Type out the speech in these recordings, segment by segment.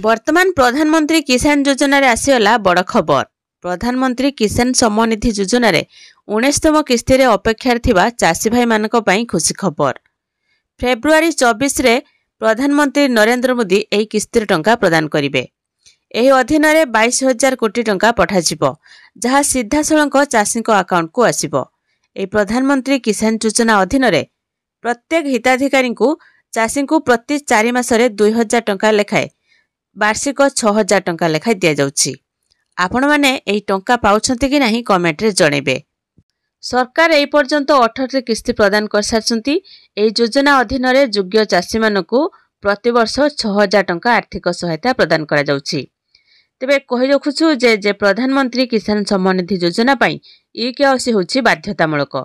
वर्तमान प्रधानमंत्री किसान योजना रे आसीगला बड़ खबर। प्रधानमंत्री किसान सम्मान निधि योजना रे 19तम किस्ती रे अपेक्षार थिबा चासी भाई मानक पई खुशी खबर। फेब्रुआरी 24 रे प्रधानमंत्री नरेंद्र मोदी एही किस्ती टंका प्रदान करिवे। एही अधीन रे 22,000 कोटी टंका पठाजिबो, जहा सीधा सळंक चासी अकाउंट को आसीबो। एही प्रधानमंत्री किसान योजना अधीन रे प्रत्येक हिताधिकारी को चासी को प्रति 4 मासरे 2,000 टंका लेखाए वार्षिक 6,000 टंका लेखाई दिया जाउछि। आपण माने एही टंका पाउछंती कि नाही कमेंट रे जणेबे। सरकार एही पर्यंत 18 किस्ती प्रदान कर सारछंती। एही योजना अधीन रे योग्य चासी मानकु प्रति वर्ष 6,000 टंका आर्थिक सहायता प्रदान करा जाउछि। तेबे कहि रखुछु जे प्रधानमंत्री किसान सम्मान निधि योजना पई केवाईसी होछि बाध्यतामूलक।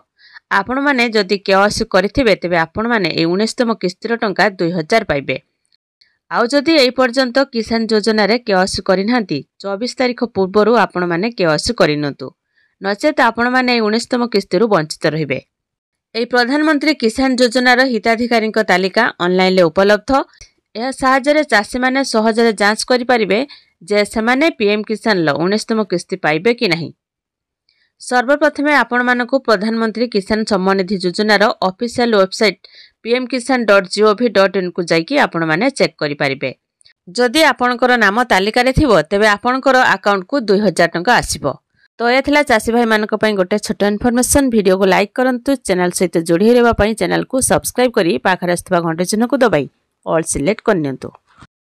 आपण माने जदि केवाईसी करिथिबे तेबे आपण माने ए 19तम किस्तीर टंका 2,000 पाइबे। आउ जदि एही पर्यंत किसान योजना रे केवाईसी करिनांती 24 तारिख पूर्वरु आपण माने केवाईसी करिनंतु, नचेत आपण माने 19तम किस्तीरु वंचित रहिबे। एही प्रधानमंत्री किसान योजनार हिताधिकारी तालिका ऑनलाइन ले उपलब्ध। यह साहाय्य चासी माने सहजरे जांच करि परिबे जे सेमाने पीएम किसान ल 19तम किस्ती पाइबे कि नाही। सर्वप्रथमे आपण मानकु प्रधानमंत्री किसान सम्मान निधि योजनार ऑफिशियल वेबसाइट pmkisan.gov.in को जाइकी आपण माने चेक करि परिबे। जदि आपणकर नाम तालिका रे थिबो तेबे आपणकर अकाउंट को 2,000 टंका आसीबो। तो ये थिला चासी भाई मानक पई गोटे छोट इन्फॉर्मेशन। वीडियो को लाइक करंतु, चैनल सहित जोड़ी रहबा पई चैनल को सब्सक्राइब करी पाखरे आस्थबा घंटा चिन्ह को दबाई ऑल सिलेक्ट करनियंतु।